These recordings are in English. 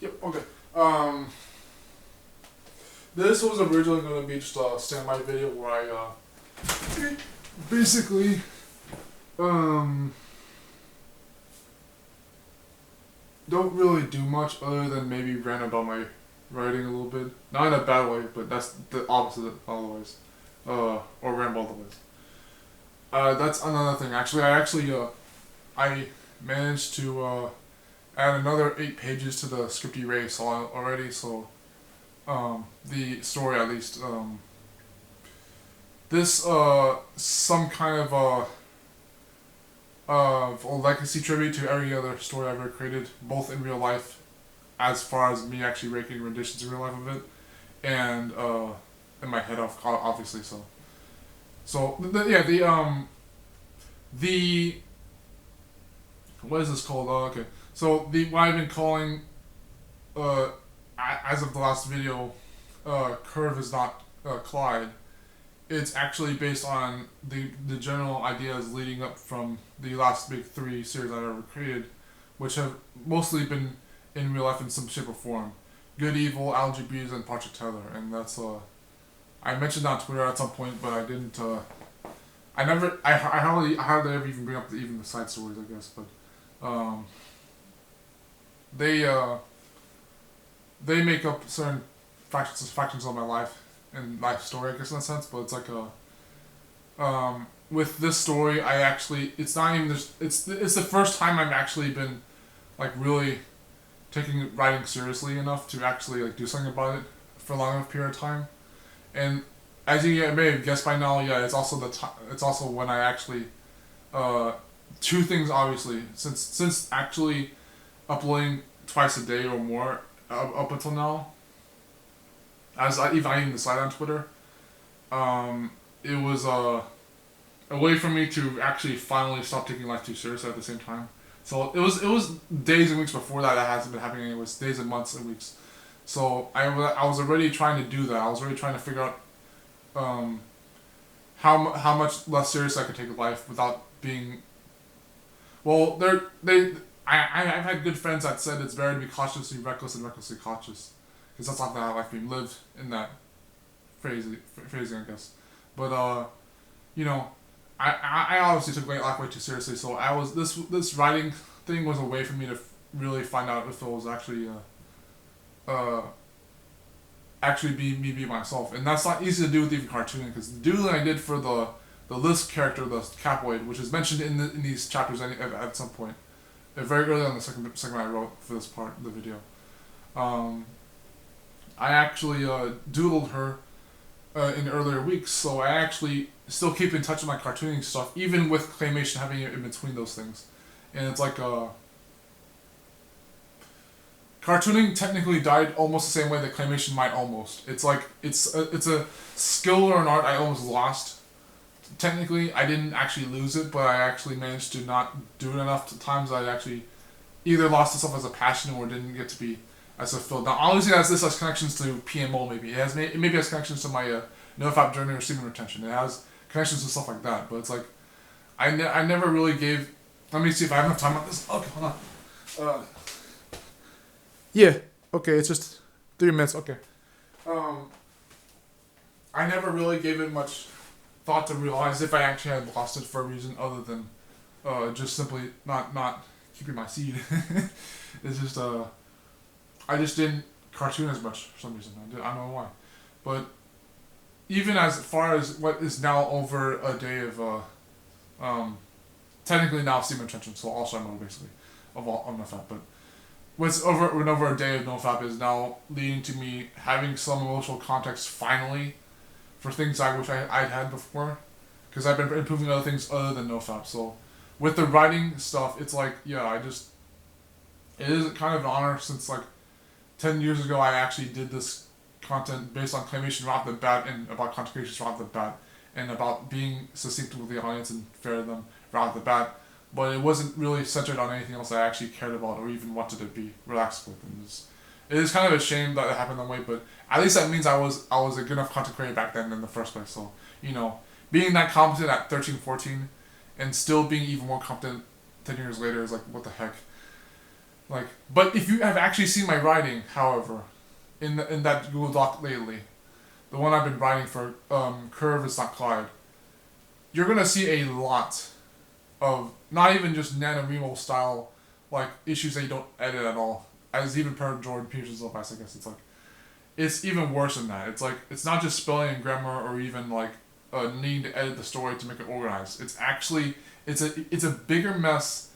Yep, okay. This was originally going to be just a standby video where I, basically, don't really do much other than maybe rant about my writing a little bit. Not in a bad way, but that's the opposite otherwise. Or ramble otherwise. That's another thing. I managed to, add another 8 pages to the script you already saw already, so, the story at least, this, some kind of a legacy tribute to every other story I've ever created, both in real life, as far as me actually making renditions in real life of it, and, in my head, obviously, so. So, the, what is this called? Oh, okay. So, what I've been calling, as of the last video, Curve is not, Clyde. It's actually based on the general ideas leading up from the last big 3 series I've ever created, which have mostly been in real life in some shape or form. Good, Evil, Algae Bees, and Project Tether, and that's, I mentioned that on Twitter at some point, but I didn't, I hardly ever even bring up even the side stories, I guess, but, they make up certain factions of my life and life story, I guess, in a sense, but it's like with this story, it's not even it's the first time I've actually been, like, really taking writing seriously enough to actually, like, do something about it for a long enough period of time. And as you may have guessed by now, yeah, it's also it's also when I actually, 2 things obviously, since actually uploading twice a day or more up until now, as I even decide on Twitter, it was a way for me to actually finally stop taking life too seriously at the same time. So it was days and weeks before that hasn't been happening anyways, days and months and weeks. So I was already trying to do that. I was already trying to figure out how much less serious I could take life without being. Well, I've had good friends that said it's better to be cautiously reckless than recklessly cautious, because that's not how life being lived in that phrasing, I guess. But you know, I obviously took life way too seriously, so this writing thing was a way for me to really find out if it was actually be myself, and that's not easy to do with even cartooning, because the doodling I did for the List character, the Capoid, which is mentioned in these chapters at some point, very early on the second segment I wrote for this part of the video. I actually doodled her in earlier weeks, so I actually still keep in touch with my cartooning stuff, even with claymation having it in between those things, and it's like cartooning technically died almost the same way that claymation might almost. It's like it's a skill or an art I almost lost. Technically, I didn't actually lose it, but I actually managed to not do it enough times that I actually either lost itself as a passion or didn't get to be as fulfilled. Now, obviously, this has connections to PMO. Maybe it maybe has connections to my nofap journey or semen retention. It has connections to stuff like that. But it's like I never really gave. Let me see if I have enough time on this. Okay, hold on. Yeah. Okay, it's just 3 minutes. Okay. I never really gave it much thought to realize if I actually had lost it for a reason other than just simply not keeping my seed. It's just I just didn't cartoon as much for some reason. I don't know why, but even as far as what is now over a day of technically now semen retention, so also I'm basically of nofap, but what's over a day of nofap is now leading to me having some emotional context finally for things I wish I'd had before, because I've been improving other things other than nofap. So with the writing stuff, it's like, yeah, it is kind of an honor, since like 10 years ago I actually did this content based on claymation right off the bat, and about content creation right off the bat, and about being succinct with the audience and fair to them right off the bat, but it wasn't really centered on anything else I actually cared about or even wanted to be relaxed with. And it is kind of a shame that it happened that way, but at least that means I was a good enough content creator back then in the first place. So, being that competent at 13, 14, and still being even more competent 10 years later is like, what the heck? Like, but if you have actually seen my writing, however, in that Google Doc lately, the one I've been writing for Curve is not Clyde, you're gonna see a lot of not even just NaNoWriMo style like issues that you don't edit at all. As even per Jordan Peterson's advice, I guess it's even worse than that. It's like it's not just spelling and grammar or even like needing to edit the story to make it organized. It's actually it's a bigger mess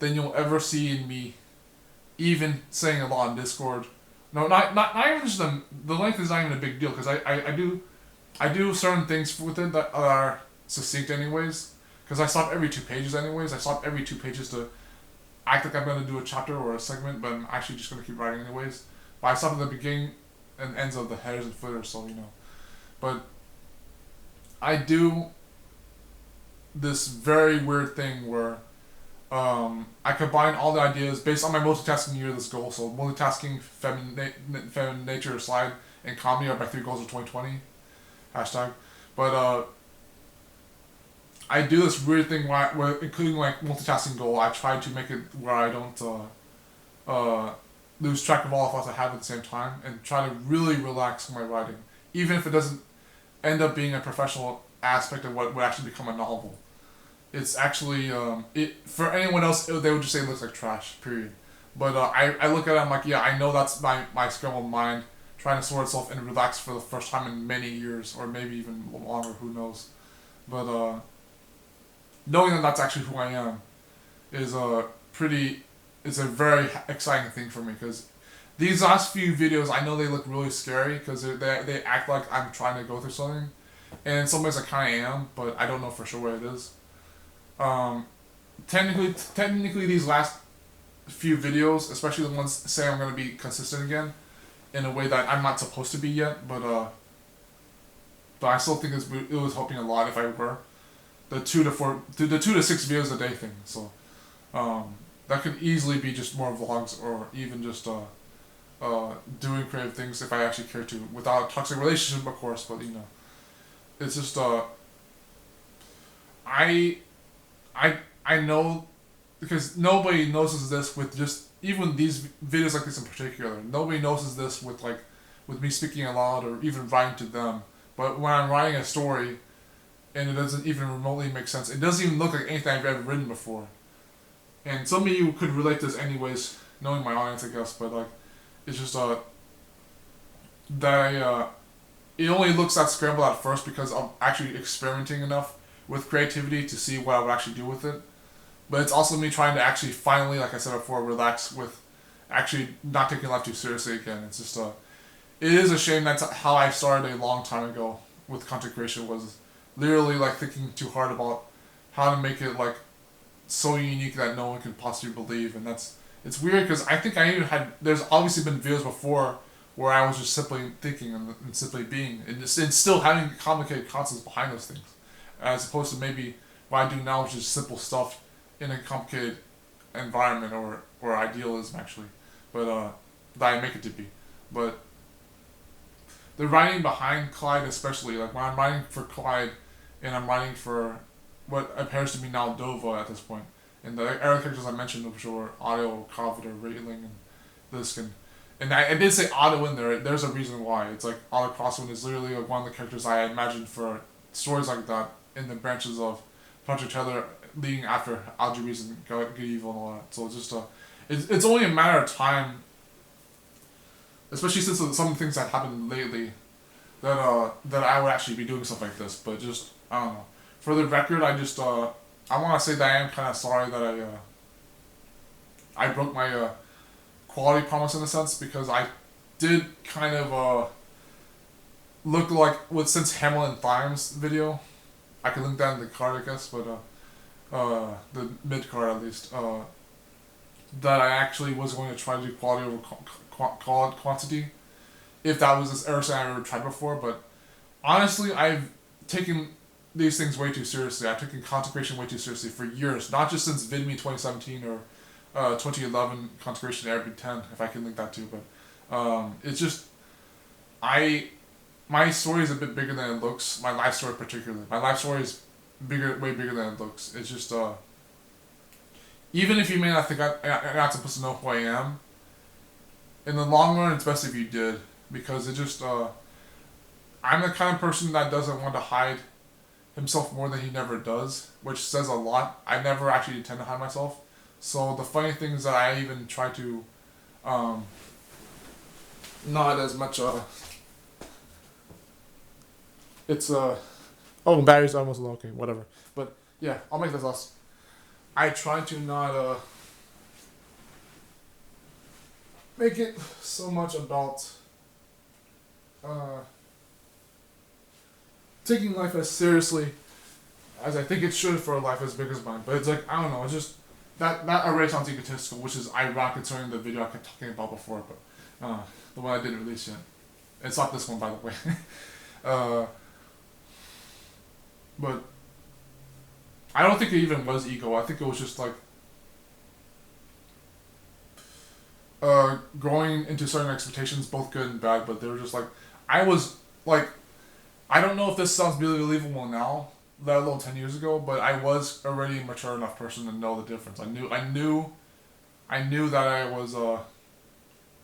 than you'll ever see in me even saying a lot on Discord. No, not even just the length is not even a big deal because I do certain things with it that are succinct anyways. Because I stop every 2 pages anyways. I stop every 2 pages to act like I'm going to do a chapter or a segment, but I'm actually just going to keep writing anyways. But I stop at the beginning and ends of the headers and footers, so you know. But I do this very weird thing where I combine all the ideas based on my multitasking year this goal. So multitasking, feminine nature slide, and comedy are my 3 goals of 2020. Hashtag. But I do this weird thing where including like multitasking goal, I try to make it where I don't lose track of all the thoughts I have at the same time and try to really relax my writing, even if it doesn't end up being a professional aspect of what would actually become a novel. It's actually for anyone else they would just say it looks like trash. Period. But I look at it, I'm like, yeah, I know that's my scrambled mind trying to sort itself and relax for the first time in many years, or maybe even longer. Who knows? But knowing that that's actually who I am is it's a very exciting thing for me because these last few videos I know they look really scary because they act like I'm trying to go through something, and in some ways I kind of am, but I don't know for sure what it is. Technically these last few videos, especially the ones say I'm going to be consistent again in a way that I'm not supposed to be yet, but I still think it was helping a lot if I were the 2 to 6 videos a day thing. So that could easily be just more vlogs or even just doing creative things if I actually care to, without a toxic relationship, of course. But you know, it's just I know because nobody notices this with just even these videos like this in particular. Nobody notices this with me speaking aloud or even writing to them. But when I'm writing a story and it doesn't even remotely make sense, it doesn't even look like anything I've ever written before. And some of you could relate to this anyways, knowing my audience, I guess. But like, it's just that it only looks that scrambled at first because I'm actually experimenting enough with creativity to see what I would actually do with it. But it's also me trying to actually finally, like I said before, relax with actually not taking life too seriously again. It's just it is a shame that's how I started a long time ago with content creation, was literally like thinking too hard about how to make it like so unique that no one could possibly believe. And it's weird because I think I even had, there's obviously been videos before where I was just simply thinking and simply being and still having complicated concepts behind those things, as opposed to maybe what I do now, which is simple stuff in a complicated environment or idealism actually, but that I make it to be. But the writing behind Clyde, especially like when I'm writing for Clyde and I'm writing for what appears to be now Dova at this point, and the other characters I mentioned, which were Otto, Covet, or Raitling, and Liskin. And I did say Otto in there. There's a reason why. It's like Otto Crosswind is literally like one of the characters I imagined for stories like that in the branches of Project Heather, leading after Algeries and Good Evil and all that. So it's just it's only a matter of time, especially since some of the things that happened lately, that I would actually be doing stuff like this. But just I don't know. For the record, I just I want to say that I am kind of sorry that I broke my quality promise in a sense, because I did kind of look like since Hamlin Thimes video, I can link that in the card, I guess, but the mid card at least, that I actually was going to try to do quality over quantity, if that was this everything I ever tried before. But honestly, I've taken these things way too seriously. I've taken content creation way too seriously for years, not just since VidMe 2017 or 2011 content creation Arabic 10, if I can link that too. But it's just my story is a bit bigger than it looks. My life story particularly. My life story is way bigger than it looks. It's just even if you may not think I'm not supposed to know who I am, in the long run, it's best if you did, because it just, I'm the kind of person that doesn't want to hide himself more than he never does, which says a lot. I never actually tend to hide myself. So the funny thing is that I even try to, not as much, it's, oh, battery's almost low, okay, whatever. But, yeah, I'll make this last. I try to not, make it so much about, taking life as seriously as I think it should for a life as big as mine. But it's like, I don't know, it's just, that already sounds egotistical, which is ironic concerning the video I kept talking about before, but, the one I didn't release yet. It's not this one, by the way. But I don't think it even was ego. I think it was just like growing into certain expectations, both good and bad, but they were just like, I was like, I don't know if this sounds really believable now, let alone 10 years ago, but I was already a mature enough person to know the difference. I knew that I was,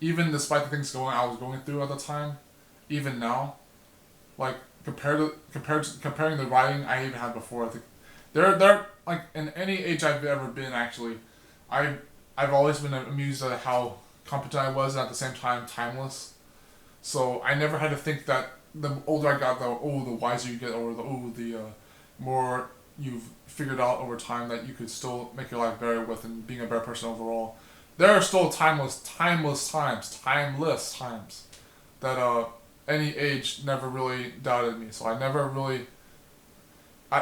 even despite the things I was going through at the time, even now, like, comparing the writing I even had before, I think, there, like, in any age I've ever been, actually, I've always been amused at how competent I was, and at the same time, timeless. So I never had to think that the older I got, the wiser you get, or the more you've figured out over time that you could still make your life better with, and being a better person overall. There are still timeless times that any age never really doubted me. So I never really,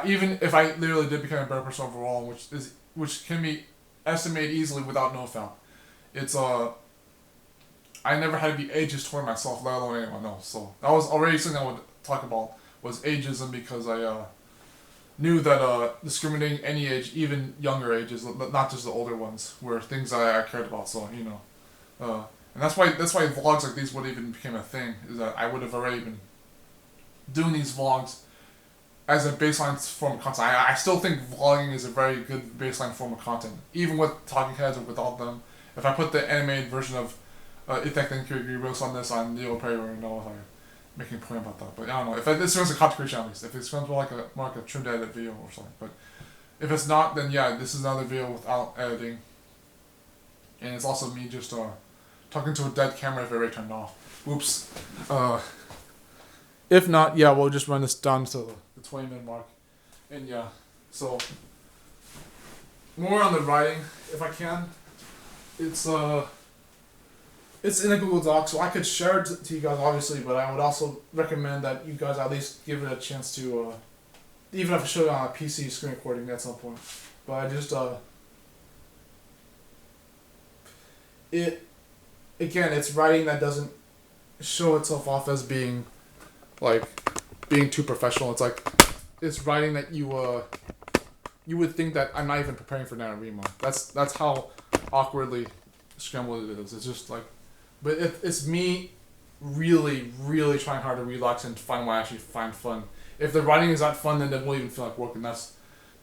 even if I literally did become a better person overall, which can be estimated easily without nofap, it's I never had to be ageist toward myself, let alone anyone else. So that was already something I would talk about, was ageism, because I knew that discriminating any age, even younger ages, not just the older ones, were things I cared about. So, you know, and that's why vlogs like these would even became a thing, is that I would have already been doing these vlogs as a baseline form of content. I still think vlogging is a very good baseline form of content, even with talking heads or without them. If I put the animated version of Ithek and Kyrie roast on this on Leo Perry, or know if I'm making a point about that. But I don't know. If this becomes a content creation, at least. If it becomes more like a trimmed edit video or something. But if it's not, then yeah, this is another video without editing. And it's also me just talking to a dead camera if it already turned off. Oops. If not, yeah, we'll just run this down to the 20-minute mark. And yeah, so more on the writing, if I can. It's in a Google Doc, so I could share it to you guys, obviously, but I would also recommend that you guys at least give it a chance to, even if I show it on a PC screen recording at some point. But I just, again, it's writing that doesn't show itself off as being too professional. It's like, it's writing that you would think that I'm not even preparing for NaNoWriMo. That's how awkwardly scrambled it is. It's just like, but it's me really, really trying hard to relax and find what I actually find fun. If the writing is not fun, then it won't even feel like work, and that's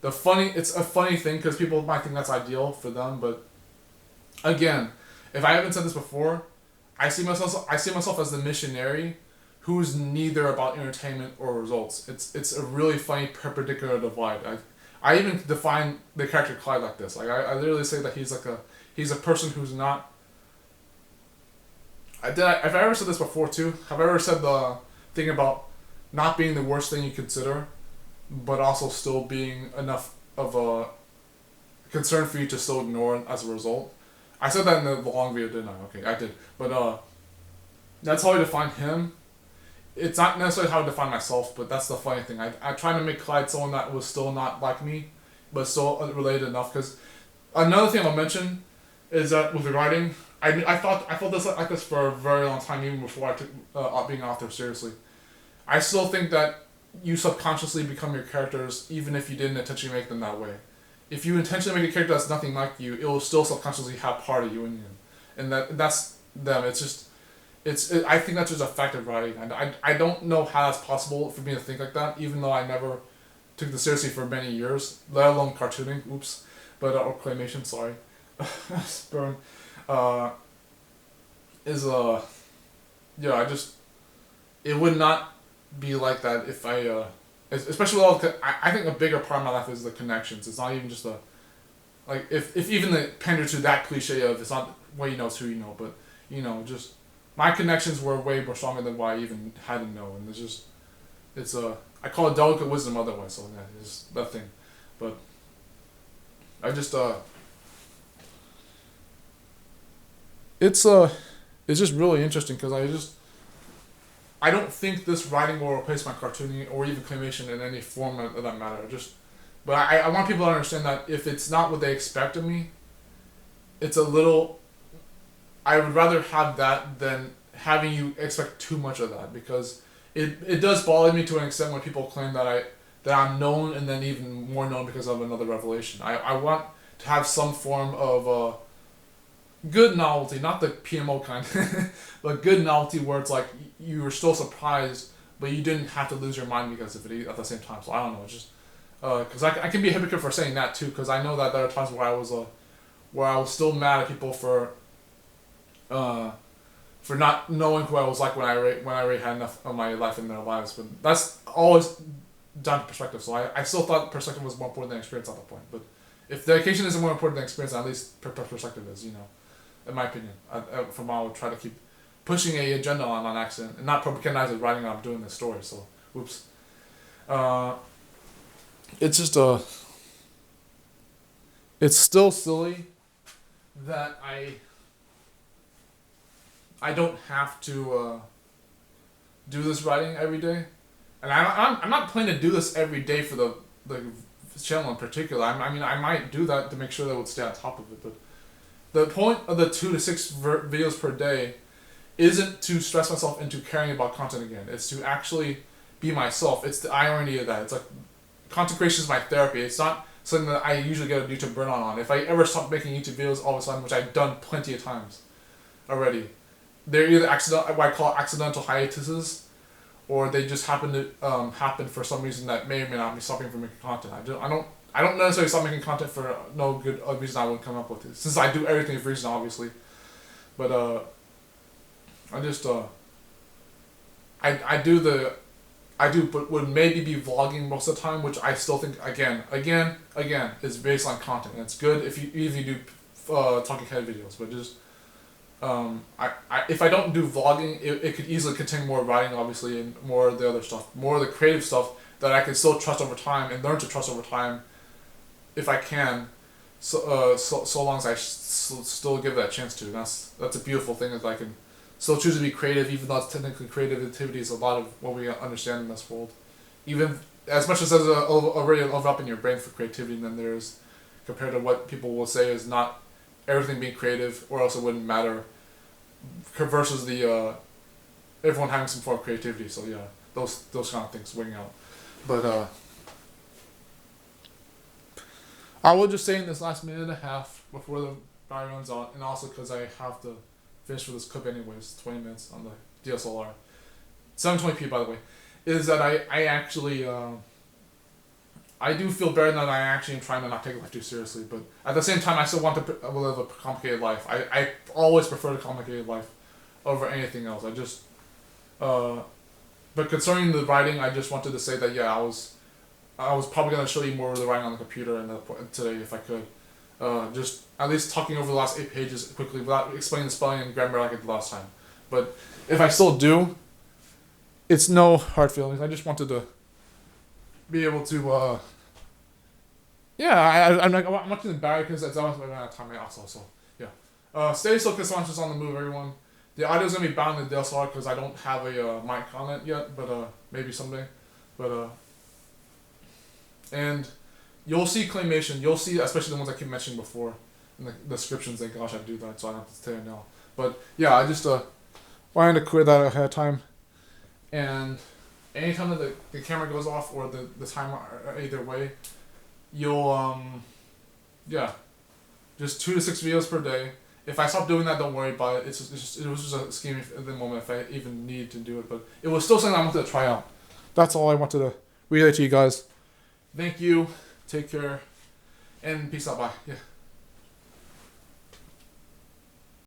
it's a funny thing, because people might think that's ideal for them, but again, if I haven't said this before, I see myself as the missionary who's neither about entertainment or results. It's a really funny perpendicular divide. I even define the character Clyde like this. Like I literally say that he's a person who's not. Have I ever said this before too? Have I ever said the thing about not being the worst thing you consider, but also still being enough of a concern for you to still ignore as a result? I said that in the long video, didn't I? Okay, I did. But that's how I define him. It's not necessarily how I define myself, but that's the funny thing. I try to make Clyde someone that was still not like me, but still related enough. Because another thing I'll mention is that with the writing, I felt this like this for a very long time, even before I took being an author seriously. I still think that you subconsciously become your characters, even if you didn't intentionally make them that way. If you intentionally make a character that's nothing like you, it will still subconsciously have part of you in you, and that's them. It's just, I think that's just a fact of writing, and I don't know how that's possible for me to think like that, even though I never took this seriously for many years, let alone cartooning. Oops. but or claymation, sorry, burn, is yeah, it would not be like that if especially with all I think a bigger part of my life is the connections. It's not even just like if even the pander to that cliche of it's not what you know, it's who you know, but just my connections were way more stronger than what I even had to know, and it's I call it delicate wisdom otherwise. So yeah, it's that thing, but I just it's just really interesting because I don't think this writing will replace my cartooning or even claymation in any form of that matter. But I want people to understand that if it's not what they expect of me, it's a little. I would rather have that than having you expect too much of that, because it does bother me to an extent when people claim that I'm known and then even more known because of another revelation. I want to have some form of good novelty, not the PMO kind, but good novelty where it's like you were still surprised, but you didn't have to lose your mind because of it at the same time. So I don't know, it's just because I can be a hypocrite for saying that too, because I know that there are times where I was still mad at people for not knowing who I was like when I already had enough of my life in their lives. But that's always down to perspective. So I still thought perspective was more important than experience at that point. But if dedication isn't more important than experience, at least perspective is, in my opinion. From I would try to keep pushing a agenda on accident and not propagandize it writing I'm doing this story. So, whoops. It's just it's still silly that I don't have to do this writing every day, and I'm not planning to do this every day for the channel in particular. I mean I might do that to make sure that it would stay on top of it, but the point of the 2 to 6 videos per day isn't to stress myself into caring about content again. It's to actually be myself. It's the irony of that. It's like content creation is my therapy. It's not something that I usually get a YouTube burnout on. If I ever stop making YouTube videos all of a sudden, which I've done plenty of times already, they're either what I call accidental hiatuses, or they just happen to happen for some reason that may or may not be stopping from making content. I don't necessarily stop making content for no good reason I wouldn't come up with it, since I do everything for reason, obviously. But I do but would maybe be vlogging most of the time, which I still think again is based on content, and it's good if you do talking head videos, but just if I don't do vlogging, it could easily contain more writing, obviously, and more of the other stuff, more of the creative stuff that I can still trust over time and learn to trust over time, if I can, so long as I still give that a chance to. And that's a beautiful thing, that I can still choose to be creative, even though it's technically creative activity is a lot of what we understand in this world. Even as much as there's already an overlap in your brain for creativity, then there's, compared to what people will say is not everything being creative, or else it wouldn't matter, versus the everyone having some form of creativity. So yeah, those kind of things weighing out. But I will just say in this last minute and a half before the battery runs out, and also because I have to finish for this clip anyways, 20 minutes on the DSLR, 720p by the way, is that I actually I do feel better that I actually am trying to not take life too seriously, but at the same time I still want to live a complicated life. I always prefer the complicated life over anything else. But concerning the writing, I just wanted to say that yeah, I was probably going to show you more of the writing on the computer today if I could. Just at least talking over the last 8 pages quickly without explaining the spelling and grammar like I did last time. But if I still do, it's no hard feelings. I just wanted to be able to, yeah, I'm not too embarrassed because that's almost running out of time also, so, yeah. Stay so because is on the move, everyone. The audio's going to be bound in the DSLR because I don't have a mic on it yet, but maybe someday. But, and you'll see claymation, you'll see, especially the ones I keep mentioning before, in the descriptions, and gosh, I do that, so I don't have to tell you now. But, yeah, I just wanted to clear that ahead of time. And anytime that the camera goes off or the timer, either way, you'll, yeah, just 2 to 6 videos per day. If I stop doing that, don't worry about it. It was just a scheme at the moment if I even needed to do it, but it was still something I wanted to try out. That's all I wanted to relay to you guys. Thank you. Take care. And peace out. Bye. Yeah.